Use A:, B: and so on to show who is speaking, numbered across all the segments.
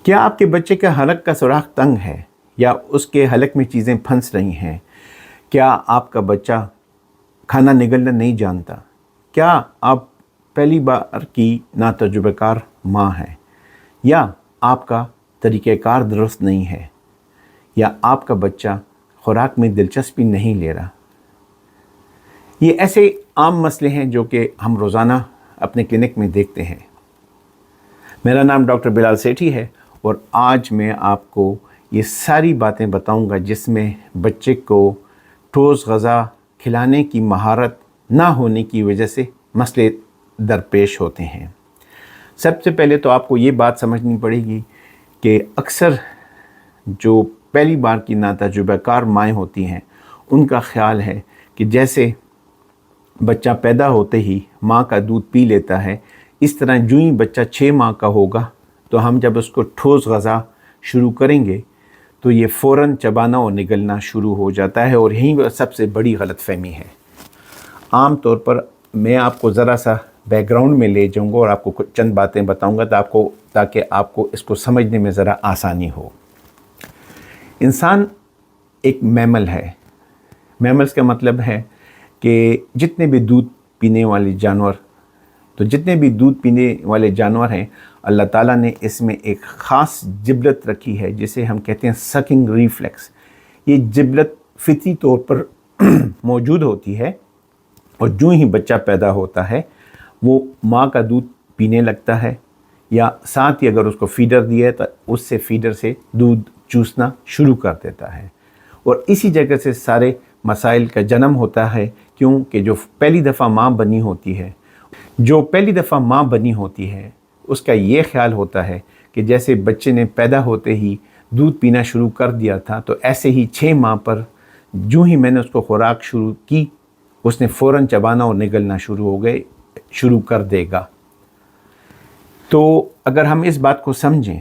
A: کیا آپ کے بچے کا حلق کا سوراخ تنگ ہے یا اس کے حلق میں چیزیں پھنس رہی ہیں؟ کیا آپ کا بچہ کھانا نگلنا نہیں جانتا؟ کیا آپ پہلی بار کی ناتجربہ کار ماں ہیں؟ یا آپ کا طریقہ کار درست نہیں ہے؟ یا آپ کا بچہ خوراک میں دلچسپی نہیں لے رہا؟ یہ ایسے عام مسئلے ہیں جو کہ ہم روزانہ اپنے کلینک میں دیکھتے ہیں۔ میرا نام ڈاکٹر بلال سیٹھی ہے اور آج میں آپ کو یہ ساری باتیں بتاؤں گا جس میں بچے کو ٹھوس غذا کھلانے کی مہارت نہ ہونے کی وجہ سے مسئلے درپیش ہوتے ہیں۔ سب سے پہلے تو آپ کو یہ بات سمجھنی پڑے گی کہ اکثر جو پہلی بار کی ناتجربہ کار مائیں ہوتی ہیں ان کا خیال ہے کہ جیسے بچہ پیدا ہوتے ہی ماں کا دودھ پی لیتا ہے، اس طرح جو ہی بچہ 6 ماہ کا ہوگا تو ہم جب اس کو ٹھوس غذا شروع کریں گے تو یہ فوراً چبانا اور نگلنا شروع ہو جاتا ہے، اور یہی سب سے بڑی غلط فہمی ہے۔ عام طور پر میں آپ کو ذرا سا بیک گراؤنڈ میں لے جاؤں گا اور آپ کو چند باتیں بتاؤں گا تاکہ آپ کو اس کو سمجھنے میں ذرا آسانی ہو۔ انسان ایک میمل ہے۔ میملز کا مطلب ہے کہ جتنے بھی دودھ پینے والے جانور ہیں، اللہ تعالیٰ نے اس میں ایک خاص جبلت رکھی ہے جسے ہم کہتے ہیں سکنگ ریفلیکس۔ یہ جبلت فطری طور پر موجود ہوتی ہے، اور جو ہی بچہ پیدا ہوتا ہے وہ ماں کا دودھ پینے لگتا ہے، یا ساتھ ہی اگر اس کو فیڈر دیا ہے تو اس سے فیڈر سے دودھ چوسنا شروع کر دیتا ہے، اور اسی جگہ سے سارے مسائل کا جنم ہوتا ہے۔ کیونکہ جو پہلی دفعہ ماں بنی ہوتی ہے اس کا یہ خیال ہوتا ہے کہ جیسے بچے نے پیدا ہوتے ہی دودھ پینا شروع کر دیا تھا، تو ایسے ہی 6 ماہ پر جو ہی میں نے اس کو خوراک شروع کی اس نے فوراً چبانا اور نگلنا شروع کر دے گا۔ تو اگر ہم اس بات کو سمجھیں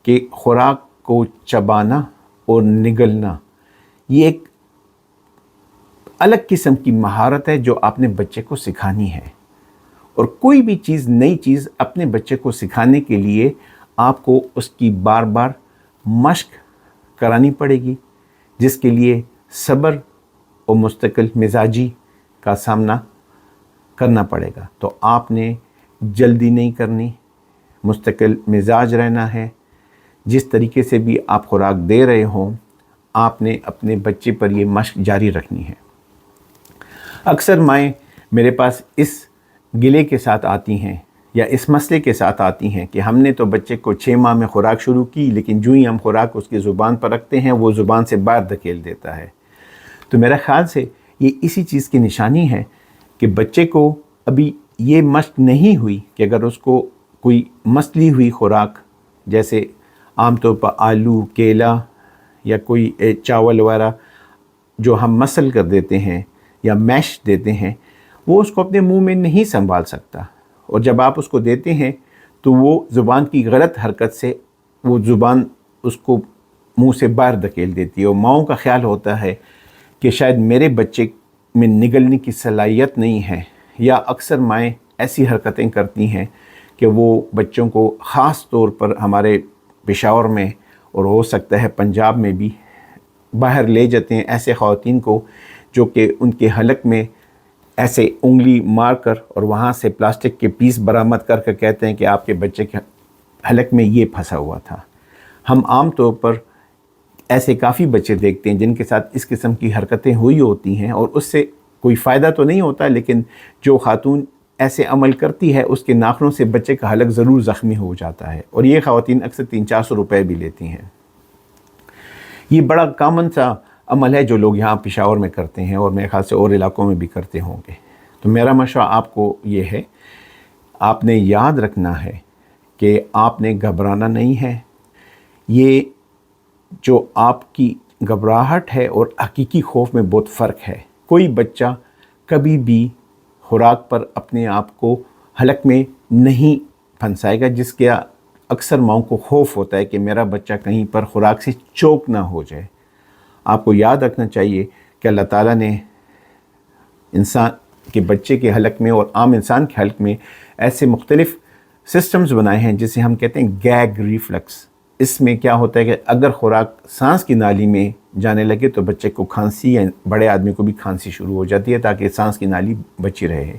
A: کہ خوراک کو چبانا اور نگلنا یہ ایک الگ قسم کی مہارت ہے جو آپ نے بچے کو سکھانی ہے، اور کوئی بھی نئی چیز اپنے بچے کو سکھانے کے لیے آپ کو اس کی بار بار مشق کرانی پڑے گی، جس کے لیے صبر اور مستقل مزاجی کا سامنا کرنا پڑے گا۔ تو آپ نے جلدی نہیں کرنی، مستقل مزاج رہنا ہے۔ جس طریقے سے بھی آپ خوراک دے رہے ہوں آپ نے اپنے بچے پر یہ مشق جاری رکھنی ہے۔ اکثر مائیں میرے پاس اس گلے کے ساتھ آتی ہیں یا اس مسئلے کے ساتھ آتی ہیں کہ ہم نے تو بچے کو 6 ماہ میں خوراک شروع کی، لیکن جو ہی ہم خوراک اس کی زبان پر رکھتے ہیں وہ زبان سے باہر دھکیل دیتا ہے۔ تو میرا خیال سے یہ اسی چیز کی نشانی ہے کہ بچے کو ابھی یہ مشق نہیں ہوئی کہ اگر اس کو کوئی مسلی ہوئی خوراک جیسے عام طور پر آلو، کیلا یا کوئی چاول وغیرہ جو ہم مسل کر دیتے ہیں یا میش دیتے ہیں، وہ اس کو اپنے منہ میں نہیں سنبھال سکتا، اور جب آپ اس کو دیتے ہیں تو وہ زبان کی غلط حرکت سے وہ زبان اس کو منہ سے باہر دھکیل دیتی ہے، اور ماؤں کا خیال ہوتا ہے کہ شاید میرے بچے میں نگلنے کی صلاحیت نہیں ہے، یا اکثر مائیں ایسی حرکتیں کرتی ہیں کہ وہ بچوں کو خاص طور پر ہمارے پشاور میں اور ہو سکتا ہے پنجاب میں بھی باہر لے جاتے ہیں ایسے خواتین کو جو کہ ان کے حلق میں ایسے انگلی مار کر اور وہاں سے پلاسٹک کے پیس برآمد کر کے کہتے ہیں کہ آپ کے بچے کے حلق میں یہ پھنسا ہوا تھا۔ ہم عام طور پر ایسے کافی بچے دیکھتے ہیں جن کے ساتھ اس قسم کی حرکتیں ہوئی ہوتی ہیں، اور اس سے کوئی فائدہ تو نہیں ہوتا، لیکن جو خاتون ایسے عمل کرتی ہے اس کے ناخنوں سے بچے کا حلق ضرور زخمی ہو جاتا ہے، اور یہ خواتین اکثر 300-400 روپے بھی لیتی ہیں۔ یہ بڑا کامن سا عمل ہے جو لوگ یہاں پشاور میں کرتے ہیں، اور میرے خیال سے اور علاقوں میں بھی کرتے ہوں گے۔ تو میرا مشورہ آپ کو یہ ہے، آپ نے یاد رکھنا ہے کہ آپ نے گھبرانا نہیں ہے۔ یہ جو آپ کی گھبراہٹ ہے اور حقیقی خوف میں بہت فرق ہے۔ کوئی بچہ کبھی بھی خوراک پر اپنے آپ کو حلق میں نہیں پھنسائے گا، جس کے اکثر ماؤں کو خوف ہوتا ہے کہ میرا بچہ کہیں پر خوراک سے چوک نہ ہو جائے۔ آپ کو یاد رکھنا چاہیے کہ اللہ تعالیٰ نے انسان کے بچے کے حلق میں اور عام انسان کے حلق میں ایسے مختلف سسٹمز بنائے ہیں جسے ہم کہتے ہیں گیگ ریفلیکس، اس میں کیا ہوتا ہے کہ اگر خوراک سانس کی نالی میں جانے لگے تو بچے کو کھانسی یا بڑے آدمی کو بھی کھانسی شروع ہو جاتی ہے، تاکہ سانس کی نالی بچی رہے۔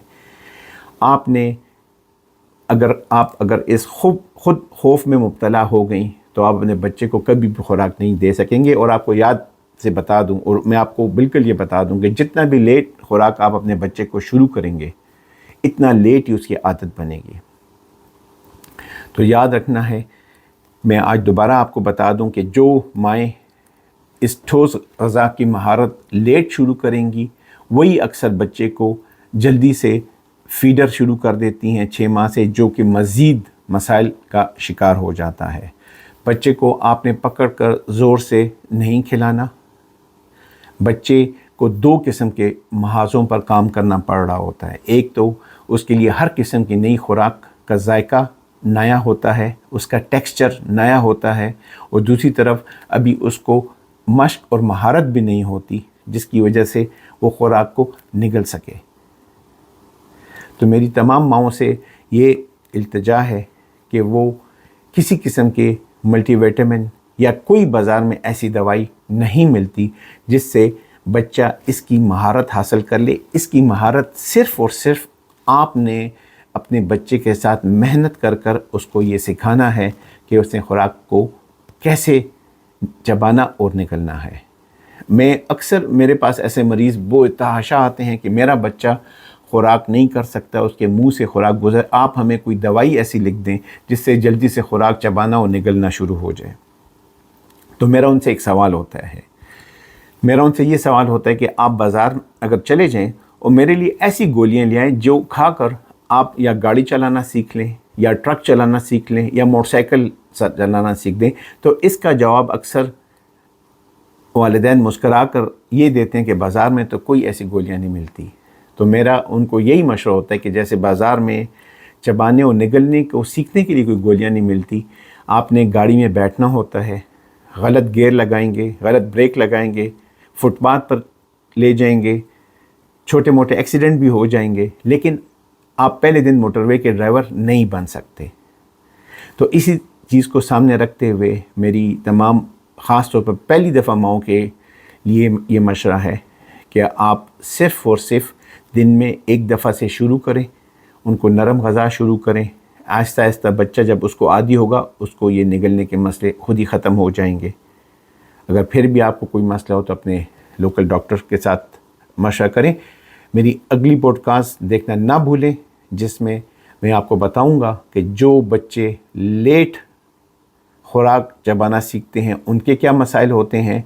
A: اگر اس خود خوف میں مبتلا ہو گئیں تو آپ اپنے بچے کو کبھی بھی خوراک نہیں دے سکیں گے۔ اور آپ کو یاد سے بتا دوں، اور میں آپ کو بالکل یہ بتا دوں کہ جتنا بھی لیٹ خوراک آپ اپنے بچے کو شروع کریں گے، اتنا لیٹ ہی اس کی عادت بنے گی۔ تو یاد رکھنا ہے، میں آج دوبارہ آپ کو بتا دوں کہ جو مائیں اس ٹھوس غذا کی مہارت لیٹ شروع کریں گی، وہی اکثر بچے کو جلدی سے فیڈر شروع کر دیتی ہیں 6 ماہ سے، جو کہ مزید مسائل کا شکار ہو جاتا ہے۔ بچے کو آپ نے پکڑ کر زور سے نہیں کھلانا۔ بچے کو 2 قسم کے محاذوں پر کام کرنا پڑ رہا ہوتا ہے۔ ایک تو اس کے لیے ہر قسم کی نئی خوراک کا ذائقہ نیا ہوتا ہے، اس کا ٹیکسچر نیا ہوتا ہے، اور دوسری طرف ابھی اس کو مشق اور مہارت بھی نہیں ہوتی جس کی وجہ سے وہ خوراک کو نگل سکے۔ تو میری تمام ماؤں سے یہ التجا ہے کہ وہ کسی قسم کے ملٹی ویٹامن یا کوئی بازار میں ایسی دوائی نہیں ملتی جس سے بچہ اس کی مہارت حاصل کر لے۔ اس کی مہارت صرف اور صرف آپ نے اپنے بچے کے ساتھ محنت کر کر اس کو یہ سکھانا ہے کہ اس نے خوراک کو کیسے چبانا اور نکلنا ہے۔ میں اکثر میرے پاس ایسے مریض وہ تحاشا آتے ہیں کہ میرا بچہ خوراک نہیں کر سکتا، اس کے منہ سے خوراک گزر، آپ ہمیں کوئی دوائی ایسی لکھ دیں جس سے جلدی سے خوراک چبانا اور نگلنا شروع ہو جائے۔ تو میرا ان سے ایک سوال ہوتا ہے، میرا ان سے یہ سوال ہوتا ہے کہ آپ بازار اگر چلے جائیں اور میرے لیے ایسی گولیاں لے آئیں جو کھا کر آپ یا گاڑی چلانا سیکھ لیں، یا ٹرک چلانا سیکھ لیں، یا موٹر سائیکل چلانا سیکھ دیں۔ تو اس کا جواب اکثر والدین مسکرا کر یہ دیتے ہیں کہ بازار میں تو کوئی ایسی گولیاں نہیں ملتی۔ تو میرا ان کو یہی مشورہ ہوتا ہے کہ جیسے بازار میں چبانے اور نگلنے کو سیکھنے کے لیے کوئی گولیاں نہیں ملتی، آپ نے گاڑی میں بیٹھنا ہوتا ہے، غلط گیئر لگائیں گے، غلط بریک لگائیں گے، فٹ پاتھ پر لے جائیں گے، چھوٹے موٹے ایکسیڈنٹ بھی ہو جائیں گے، لیکن آپ پہلے دن موٹر وے کے ڈرائیور نہیں بن سکتے۔ تو اسی چیز کو سامنے رکھتے ہوئے میری تمام خاص طور پر پہلی دفعہ ماؤں کے لیے یہ مشورہ ہے کہ آپ صرف اور صرف دن میں 1 دفعہ سے شروع کریں، ان کو نرم غذا شروع کریں۔ آہستہ آہستہ بچہ جب اس کو عادی ہوگا، اس کو یہ نگلنے کے مسئلے خود ہی ختم ہو جائیں گے۔ اگر پھر بھی آپ کو کوئی مسئلہ ہو تو اپنے لوکل ڈاکٹر کے ساتھ مشورہ کریں۔ میری اگلی پوڈ کاسٹ دیکھنا نہ بھولیں، جس میں میں آپ کو بتاؤں گا کہ جو بچے لیٹ خوراک چبانا سیکھتے ہیں ان کے کیا مسائل ہوتے ہیں،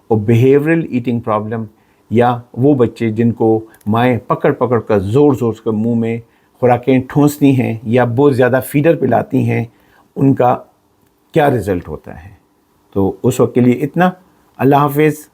A: اور بیہیورل ایٹنگ پرابلم، یا وہ بچے جن کو مائیں پکڑ پکڑ کر زور زور سے منہ میں خوراکیں ٹھونستی ہیں یا بہت زیادہ فیڈر پلاتی ہیں، ان کا کیا رزلٹ ہوتا ہے۔ تو اس وقت کے لیے اتنا۔ اللہ حافظ۔